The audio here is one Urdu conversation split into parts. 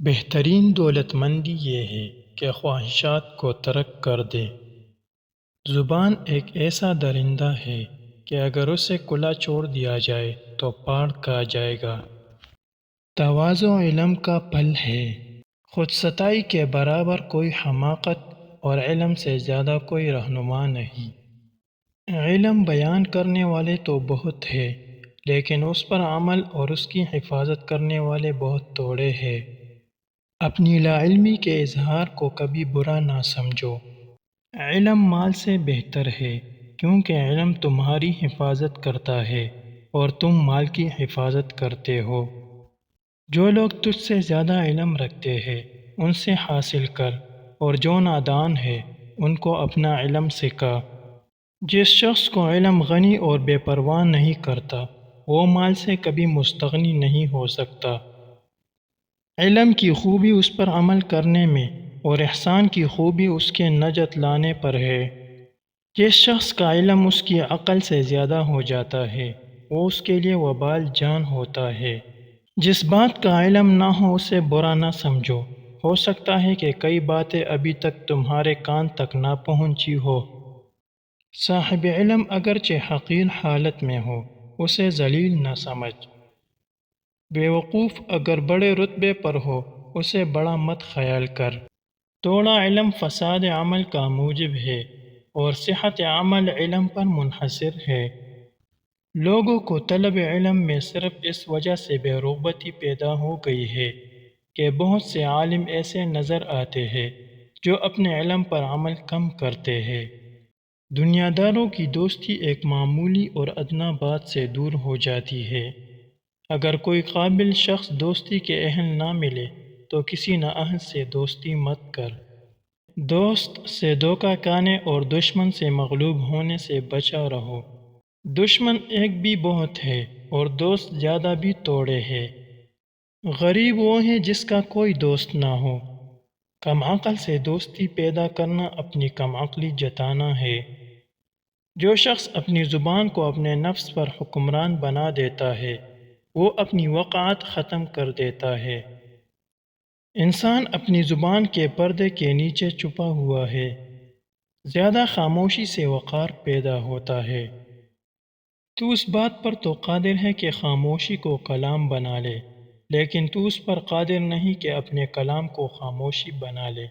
بہترین دولت مندی یہ ہے کہ خواہشات کو ترک کر دے۔ زبان ایک ایسا درندہ ہے کہ اگر اسے کھلا چھوڑ دیا جائے تو پاڑ کھا جائے گا۔ تواضع علم کا پھل ہے۔ خود ستائی کے برابر کوئی حماقت اور علم سے زیادہ کوئی رہنما نہیں۔ علم بیان کرنے والے تو بہت ہے، لیکن اس پر عمل اور اس کی حفاظت کرنے والے بہت تھوڑے ہیں۔ اپنی لا علمی کے اظہار کو کبھی برا نہ سمجھو۔ علم مال سے بہتر ہے، کیونکہ علم تمہاری حفاظت کرتا ہے اور تم مال کی حفاظت کرتے ہو۔ جو لوگ تجھ سے زیادہ علم رکھتے ہیں ان سے حاصل کر، اور جو نادان ہے ان کو اپنا علم سکھا۔ جس شخص کو علم غنی اور بے پرواہ نہیں کرتا وہ مال سے کبھی مستغنی نہیں ہو سکتا۔ علم کی خوبی اس پر عمل کرنے میں اور احسان کی خوبی اس کے نجات لانے پر ہے۔ جس شخص کا علم اس کی عقل سے زیادہ ہو جاتا ہے وہ اس کے لیے وبال جان ہوتا ہے۔ جس بات کا علم نہ ہو اسے برا نہ سمجھو، ہو سکتا ہے کہ کئی باتیں ابھی تک تمہارے کان تک نہ پہنچی ہو۔ صاحب علم اگرچہ حقیر حالت میں ہو اسے ذلیل نہ سمجھ۔ بے وقوف اگر بڑے رتبے پر ہو اسے بڑا مت خیال کر۔ تھوڑا علم فساد عمل کا موجب ہے اور صحت عمل علم پر منحصر ہے۔ لوگوں کو طلب علم میں صرف اس وجہ سے بے رغبتی پیدا ہو گئی ہے کہ بہت سے عالم ایسے نظر آتے ہیں جو اپنے علم پر عمل کم کرتے ہیں۔ دنیا داروں کی دوستی ایک معمولی اور ادنیٰ بات سے دور ہو جاتی ہے۔ اگر کوئی قابل شخص دوستی کے اہل نہ ملے تو کسی نااہل سے دوستی مت کر۔ دوست سے دھوکہ کھانے اور دشمن سے مغلوب ہونے سے بچا رہو۔ دشمن ایک بھی بہت ہے اور دوست زیادہ بھی تھوڑے ہیں۔ غریب وہ ہے جس کا کوئی دوست نہ ہو۔ کم عقل سے دوستی پیدا کرنا اپنی کم عقلی جتانا ہے۔ جو شخص اپنی زبان کو اپنے نفس پر حکمران بنا دیتا ہے وہ اپنی وقعت ختم کر دیتا ہے۔ انسان اپنی زبان کے پردے کے نیچے چھپا ہوا ہے۔ زیادہ خاموشی سے وقار پیدا ہوتا ہے۔ تو اس بات پر تو قادر ہے کہ خاموشی کو کلام بنا لے، لیکن تو اس پر قادر نہیں کہ اپنے کلام کو خاموشی بنا لے۔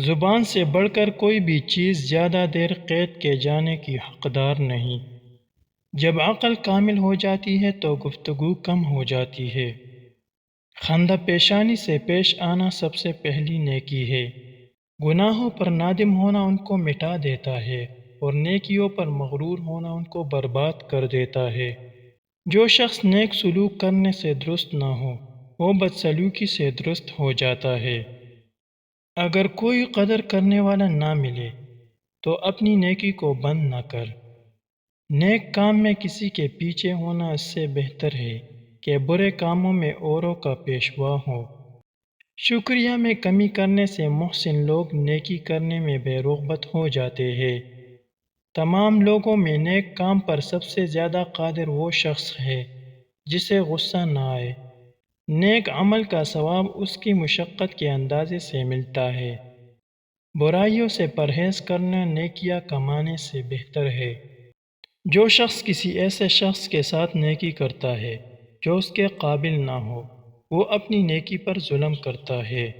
زبان سے بڑھ کر کوئی بھی چیز زیادہ دیر قید کے جانے کی حقدار نہیں۔ جب عقل کامل ہو جاتی ہے تو گفتگو کم ہو جاتی ہے۔ خندہ پیشانی سے پیش آنا سب سے پہلی نیکی ہے۔ گناہوں پر نادم ہونا ان کو مٹا دیتا ہے اور نیکیوں پر مغرور ہونا ان کو برباد کر دیتا ہے۔ جو شخص نیک سلوک کرنے سے درست نہ ہو وہ بدسلوکی سے درست ہو جاتا ہے۔ اگر کوئی قدر کرنے والا نہ ملے تو اپنی نیکی کو بند نہ کر۔ نیک کام میں کسی کے پیچھے ہونا اس سے بہتر ہے کہ برے کاموں میں اوروں کا پیشوا ہو۔ شکریہ میں کمی کرنے سے محسن لوگ نیکی کرنے میں بے رغبت ہو جاتے ہیں۔ تمام لوگوں میں نیک کام پر سب سے زیادہ قادر وہ شخص ہے جسے غصہ نہ آئے۔ نیک عمل کا ثواب اس کی مشقت کے اندازے سے ملتا ہے۔ برائیوں سے پرہیز کرنا نیکیاں کمانے سے بہتر ہے۔ جو شخص کسی ایسے شخص کے ساتھ نیکی کرتا ہے جو اس کے قابل نہ ہو وہ اپنی نیکی پر ظلم کرتا ہے۔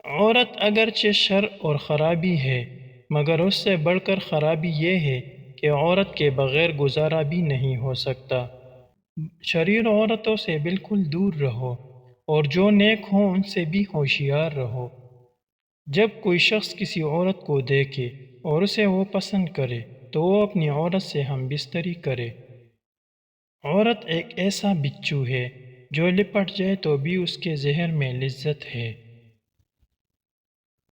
عورت اگرچہ شر اور خرابی ہے مگر اس سے بڑھ کر خرابی یہ ہے کہ عورت کے بغیر گزارا بھی نہیں ہو سکتا۔ شریر عورتوں سے بالکل دور رہو اور جو نیک ہوں ان سے بھی ہوشیار رہو۔ جب کوئی شخص کسی عورت کو دیکھے اور اسے وہ پسند کرے تو وہ اپنی عورت سے ہم بستری کرے۔ عورت ایک ایسا بچھو ہے جو لپٹ جائے تو بھی اس کے زہر میں لذت ہے۔